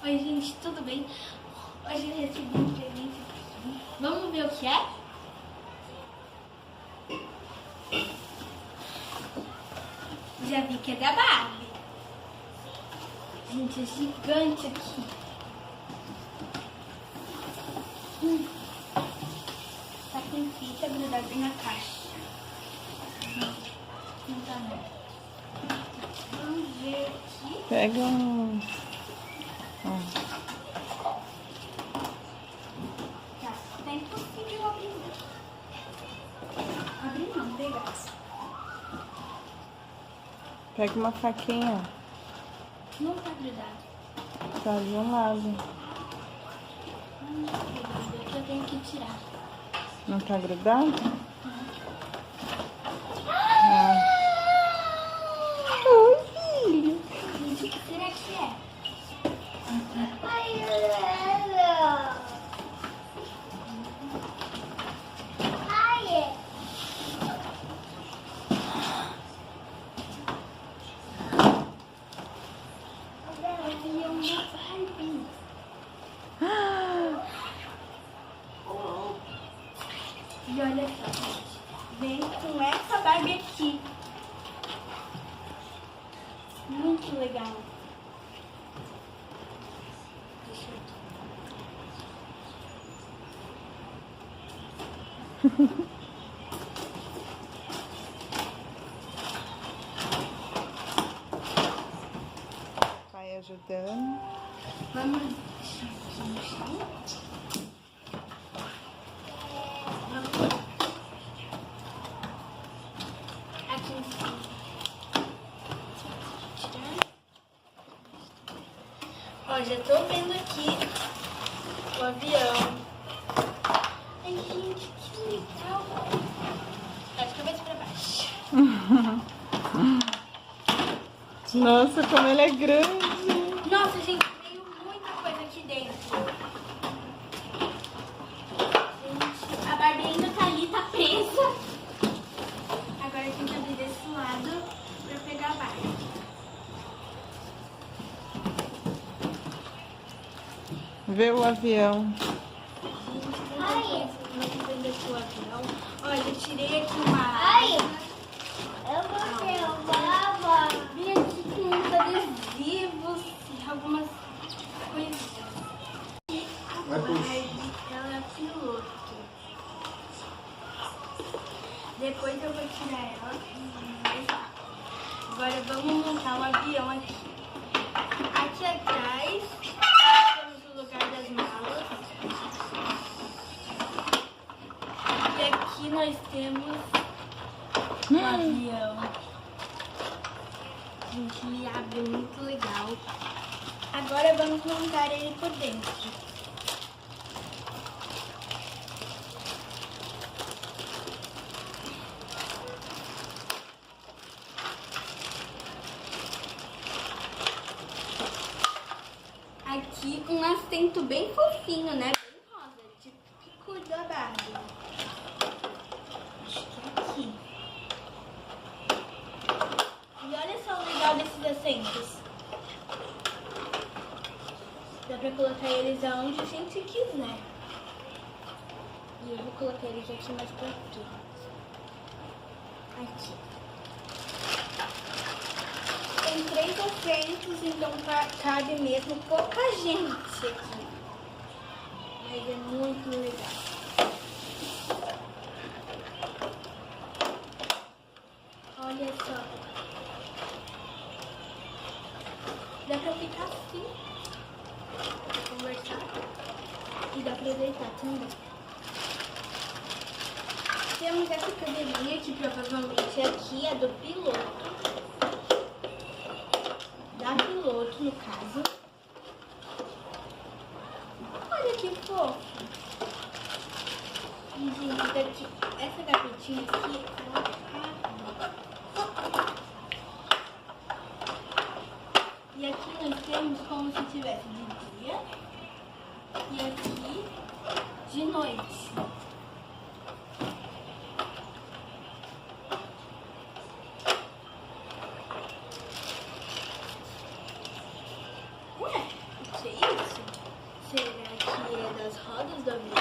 Oi, gente, tudo bem? Hoje eu recebi um presente aqui. Vamos ver o que é? Já vi que é da Barbie. Gente, é gigante aqui. Tá com fita grudada na caixa. Não tá não. Vamos ver aqui. Pega um... Tá, tem que eu abrir. Abrir não, pegar. Pega uma faquinha. Não tá grudado. Tá de um lado. Aqui eu tenho que tirar. Não tá grudado? Oi, filho. Gente, o que será que é? E olha só, gente. Vem com essa Barbie aqui. Muito legal. Deixa eu... Vai ajudando. Vamos deixar aqui no chão. Aqui em cima. Tirar. Ó, já tô vendo aqui o avião. Ai, gente, que legal. Tá de cabeça pra baixo. Nossa, como ele é grande. Nossa, gente, veio muita coisa aqui dentro. Gente, a Barbie ainda tá ali, tá presa. Agora tem que abrir desse lado pra pegar a Barbie. Vê o avião. Ai, vamos vender o avião. Olha, eu tirei aqui uma asa. Eu vou derrubar. Vim aqui com uns adesivos e algumas coisas. E a Barbie, ela é piloto. Depois eu vou tirar ela e deixar. Agora vamos montar um avião aqui. Aqui atrás temos o lugar das malas. E aqui nós temos o avião. Gente, ele abre muito legal. Agora vamos montar ele por dentro. Aqui um assento bem fofinho, né? Bem rosa, típico da Barbie. Acho que é aqui. E olha só o legal desses assentos. Dá pra colocar eles aonde a gente quiser. E eu vou colocar eles aqui mais pra frente. Aqui. Tem 3 assentos, então cabe mesmo pouca gente aqui. Mas é muito legal. Olha só. Dá pra ficar assim. Dá pra conversar. E dá pra deitar também. Temos essa cadeirinha que provavelmente aqui é do piloto. Da piloto, no caso. Olha que fofo. E, gente, daqui, essa gavetinha aqui, ela abre. E aqui nós temos como se tivesse de dia e aqui de noite. Ué, o que é isso? as rodas do avião.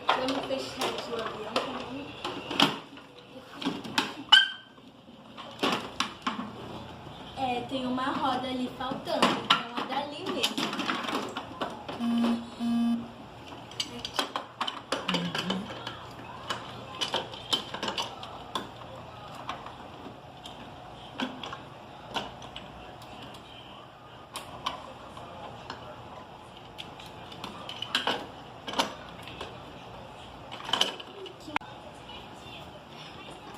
Vamos fechar aqui o avião também. Tem uma roda ali faltando, então é dali mesmo.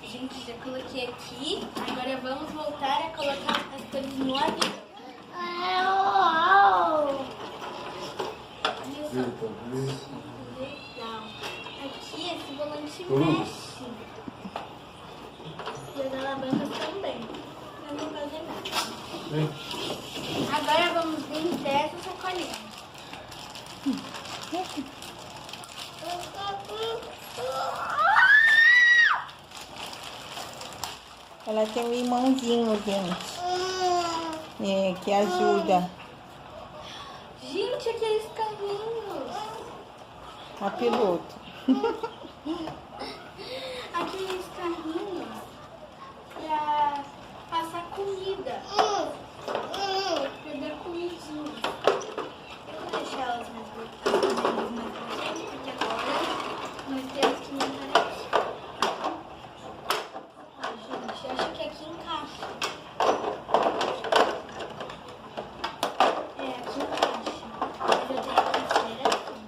Gente, já coloquei aqui. Agora vamos voltar a colocar as coisas no avião. Olha só. Legal. Aqui esse volante mexe. E as alavancas também. Pra não fazer nada. Agora vamos vir dessa sacolinha. Ela tem um irmãozinho, gente. Que ajuda. Gente, aqueles carrinhos. A piloto. Aqueles carrinhos pra passar comida. Pra dar comidinha. Eu vou deixar elas mais pra frente, porque agora nós temos que montar aqui. Gente, acho que aqui encaixa. Aqui encaixa. Mas eu tenho que ser assim.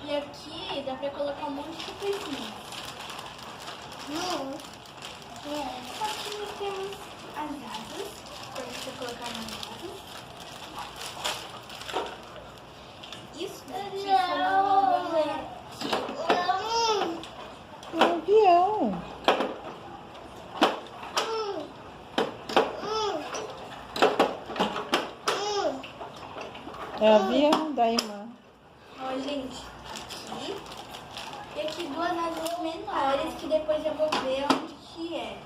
E aqui dá pra colocar um monte de coisinha. Aqui nós temos as asas. Pra você colocar nas asas. Isso daqui chama borbolete. Um avião. É o avião da irmã. Ó, gente, aqui. E aqui duas asas menores que depois eu vou ver onde que é.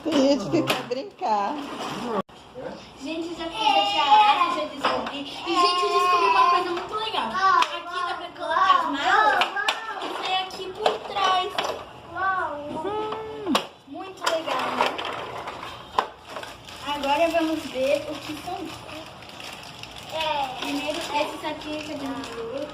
Tem gente que quer brincar. Gente, já fiz aqui a asa, já descobri. E, gente, eu descobri uma coisa muito legal. Aqui dá pra colocar as malas e sair aqui por trás. Muito legal, né? Agora vamos ver o que são. Primeiro, esses aqui que a gente viu.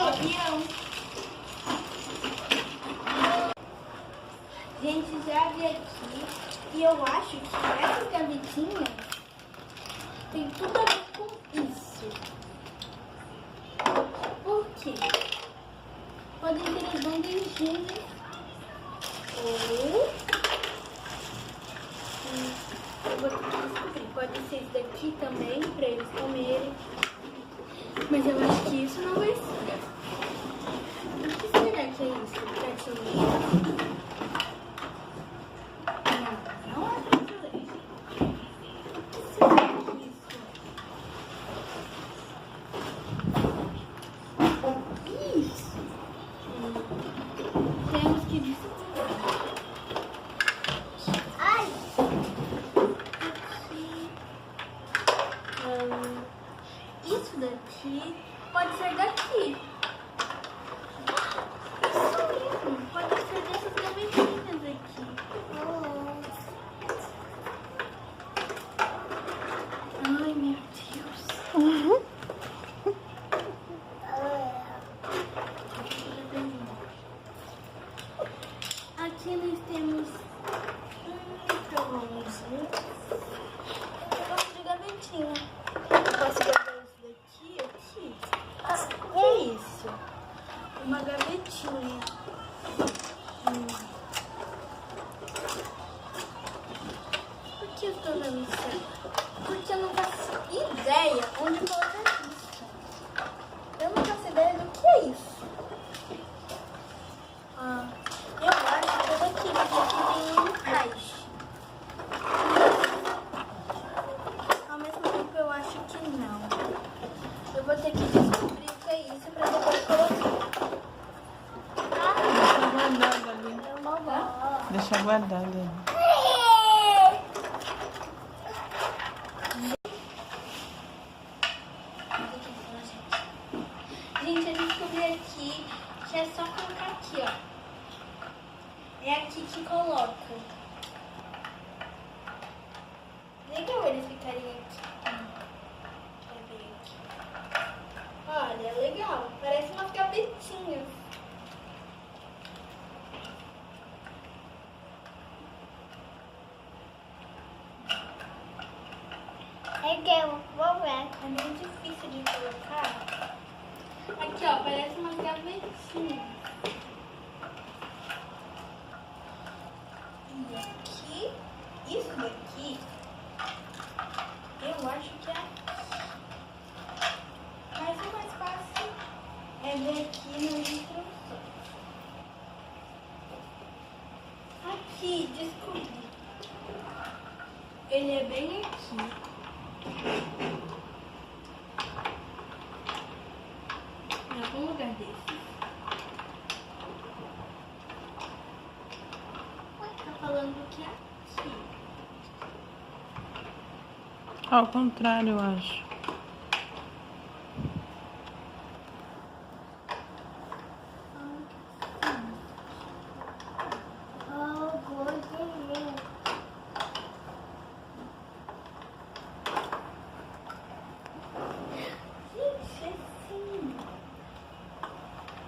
Avião. Gente, já vi aqui e eu acho que essas gavetinhas tem tudo a ver com isso. Por quê? Podem ser as bandejinhas ou eu vou descobrir. Pode ser isso daqui também para eles comerem. Mas eu acho que isso não vai ser. O que será que é isso? Prateleira? Não é prateleira. O que será que é isso? Isso. Temos que descobrir. Ai! Aqui. Isso daqui pode ser daqui. Isso mesmo, pode ser dessas gavetinhas aqui. Ai, meu Deus. Aqui nós temos carvãozinho. Eu gosto de gavetinha. Eu posso guardar isso daqui aqui. O que é isso? vou ter que descobrir o que é isso pra depois colocar. Deixa guardado ali. Vovó. Deixa guardado ali. Gente, eu descobri aqui que é só colocar aqui, ó. É aqui que coloca. Legal eles ficarem aqui. Quer ver aqui? Olha, legal. Parece umas gavetinhas. É que eu vou ver. É meio difícil de colocar. Aqui, ó, parece umas gavetinhas. E aqui, isso daqui, eu acho que é aqui. Mas o mais fácil é ver aqui nas instruções. Aqui, descobri. Ele é bem aqui. Em algum lugar desse. Tá falando que é aqui. Ao contrário, eu acho. Oh, gordinho. Gente, é assim.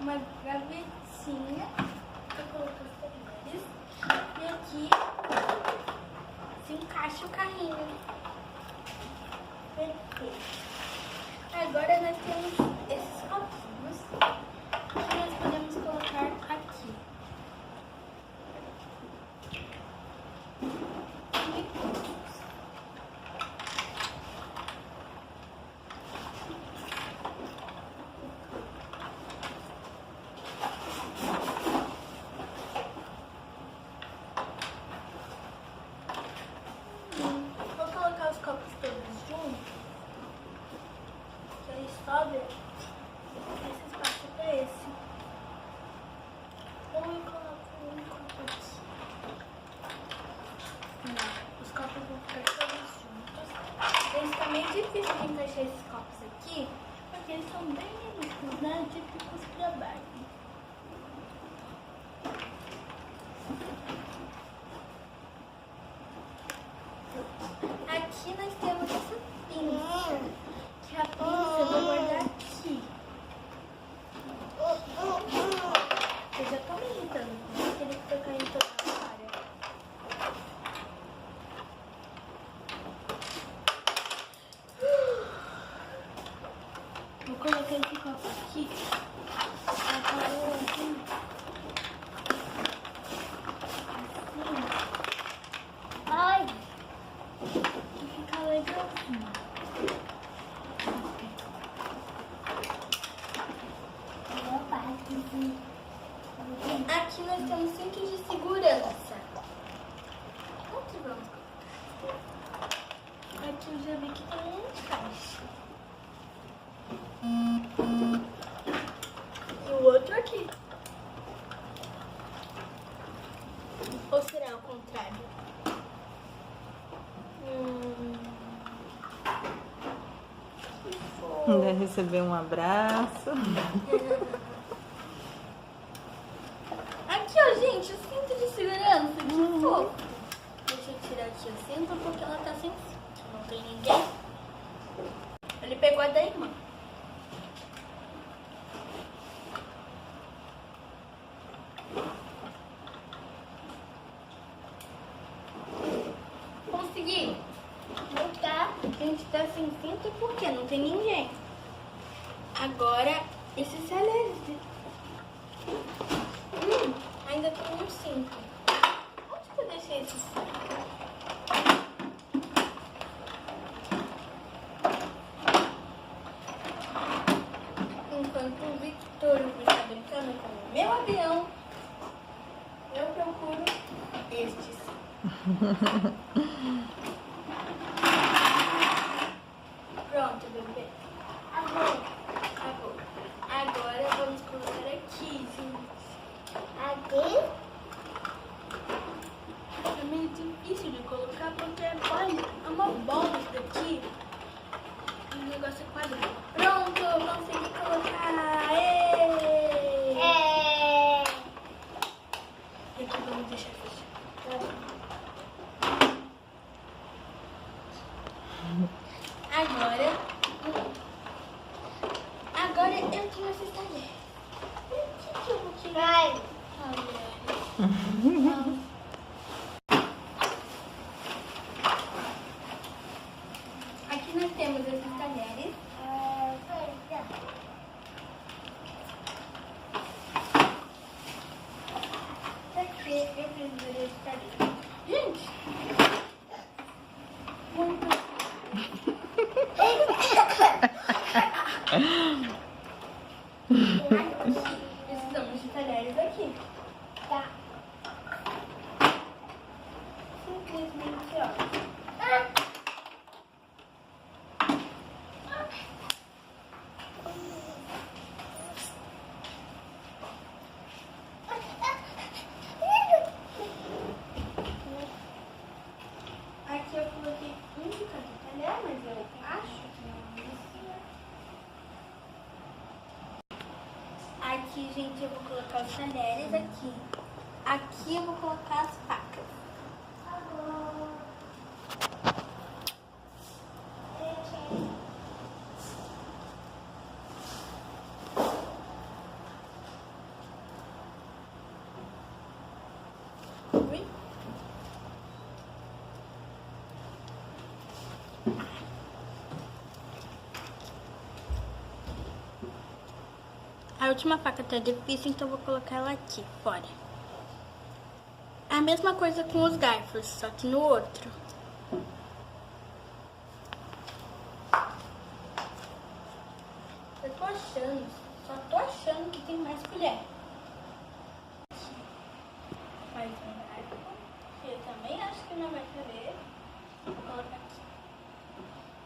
Uma gavetinha. Eu coloco os talheres. E aqui se encaixa o carrinho. Perfeito. Agora nós temos esses copinhos que nós podemos colocar aqui. Vou colocar os copos todos juntos, que aí sobra esse espaço para esse. Ou eu coloco um copo aqui. Não, os copos vão ficar todos juntos. Eles estão meio difícil de encaixar esses copos aqui, porque eles são bem minúsculos, né? Típicos para Barbie. Aqui nós temos essa pinça, que a pinça eu vou guardar aqui. Eu já tô me irritando, porque ele fica caindo toda hora. Vou colocar esse copo aqui. Assim. Ai, Que fica legalzinho. meu pai. Aqui nós temos cintos de segurança. Onde vamos colocar? Aqui eu já vi que tem um encaixe. E o outro aqui. Ou será o contrário? Que fofo. Ainda receber um abraço. Aqui, ó, gente, o cinto de segurança. Que fofo. Deixa eu tirar aqui o cinto porque ela tá sem cinto. Não tem ninguém. Ele pegou a da irmã. Consegui. Não tá. A gente tá sem cinto porque não tem ninguém. Agora, esses talheres. Ainda tem um cinto. Onde que eu deixei esse cinto? Enquanto o Victor está brincando com o meu avião, eu procuro estes. Pronto, bebê. Amor. Eu tenho esses talheres. O que eu vou tirar? Vai. Talheres. Aqui nós temos esses talheres. Aqui eu preciso desse talher. Gente! Muito. Precisamos de talheres aqui. Tá. Simplesmente, ó. Aqui eu coloquei um de cada talher, mas eu acho que não é isso. Aqui, gente, eu vou colocar os talheres aqui. Aqui eu vou colocar as facas. Ui. A última faca tá difícil, então eu vou colocar ela aqui, fora. A mesma coisa com os garfos, só que no outro. Eu tô achando, só tô achando que tem mais colher. Mais um garfo, que eu também acho que não vai caber. Vou colocar aqui.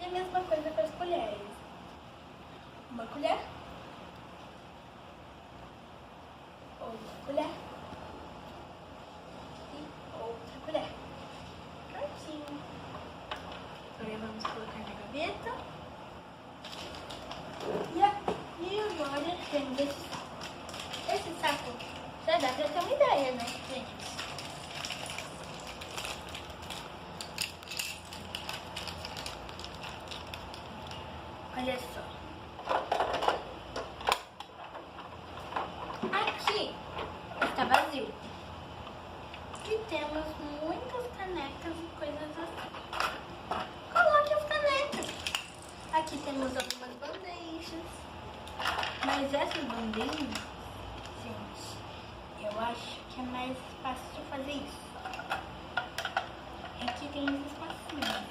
E a mesma coisa com as colheres. Uma colher. Outra colher. E outra colher. Prontinho. Agora vamos colocar na gaveta. E agora temos esse saco. Já dá pra ter uma ideia, né, gente? Olha só. Aqui está vazio. E temos muitas canecas e coisas assim. Coloque as canecas. Aqui temos algumas bandejas. Mas essas bandejas, gente, eu acho que é mais fácil de fazer isso. Aqui tem os espacinhos.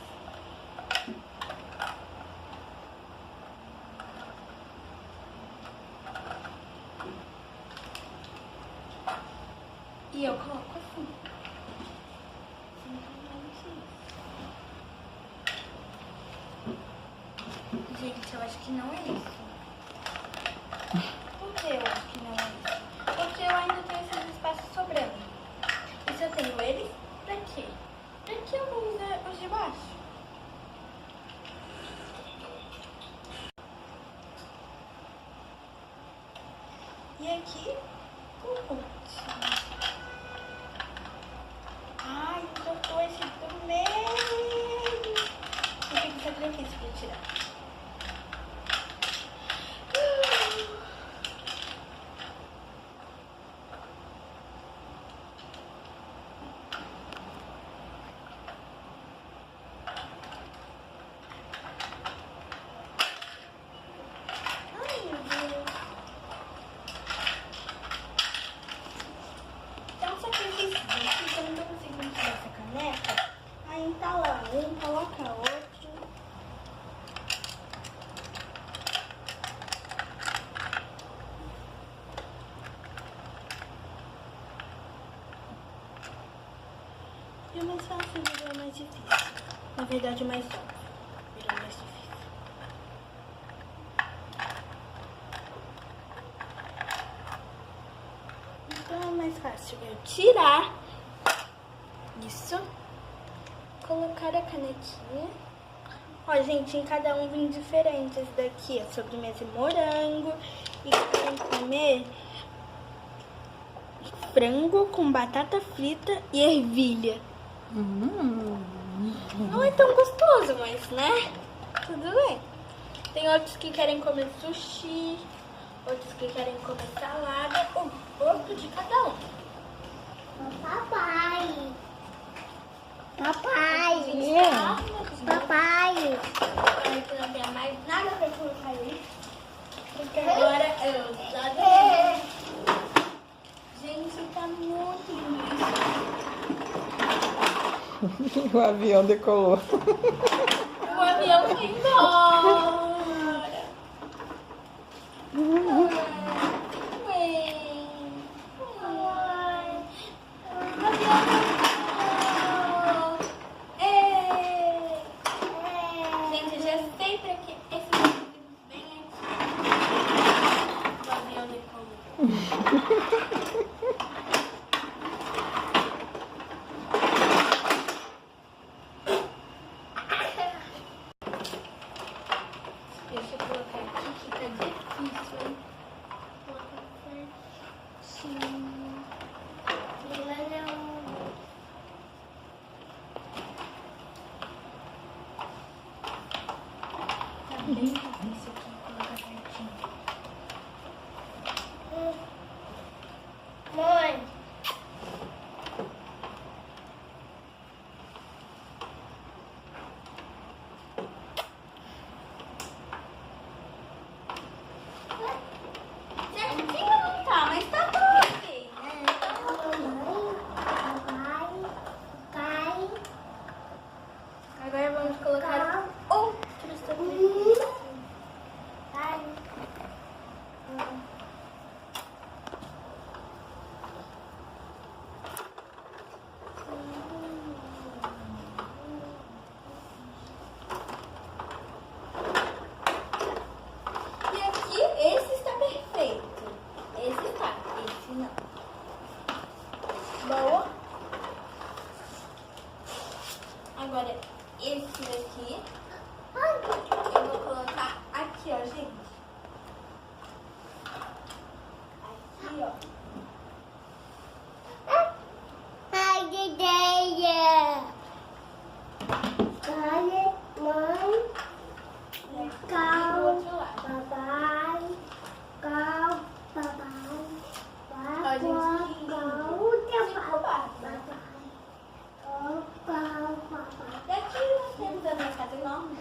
E eu coloco assim. Simplesmente isso. Gente, eu acho que não é isso. Por que eu acho que não é isso? Porque eu ainda tenho esses espaços sobrando. E se eu tenho eles, pra quê? Pra que eu vou usar os de baixo? E aqui, o último. Ai, soltou esse do meio. E tem que ser difícil de tirar. Ai, meu Deus. Então, só que esses bichos, eu não tô conseguindo tirar essa caneca. Aí tá lá, um coloca outro. E o mais fácil virou mais difícil. Na verdade, o mais óbvio virou mais difícil. Então é mais fácil eu tirar isso, colocar a canequinha. Ó, gente, em cada um vem diferente. Esse daqui é sobremesa e morango. E querem comer frango com batata frita e ervilha. Não é tão gostoso, mas, né? Tudo bem. Tem outros que querem comer sushi, outros que querem comer salada, o gosto de cada um. Papai. Papai. Gente, Papai. agora que não tem mais nada pra colocar aí. Porque agora eu só gente, tá muito lindo. O avião decolou. O avião foi embora. Gente, eu já sei pra que esse vídeo vem aqui. O avião decolou. Deixa eu colocar aqui que tá difícil, hein? Colocar certinho. Tá bem difícil aqui colocar certinho. Mãe. Certinho não tá, mas tá tudo ok, né? Papai. Agora vamos colocar outros toppings. E aqui, esse está perfeito. Esse está, esse não. Boa. Agora, esse daqui, eu vou colocar aqui, ó, gente. Aqui, ó. Ai, ideia. Pai, mãe, E aqui do cal, outro lado. papai, cal, papai, Ó, gente, e aqui nós temos a minha casa enorme.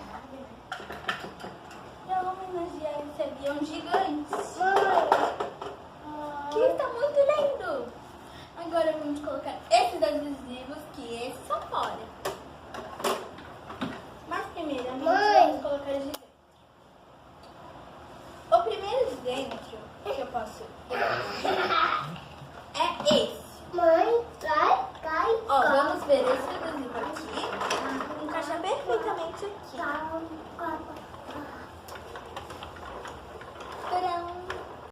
Eu vou homenagear esse avião gigante. Que está muito lindo. Agora vamos colocar esses adesivos, que esses são fora. Mas primeiramente vamos colocar os de dentro. O primeiro de dentro que eu posso é esse.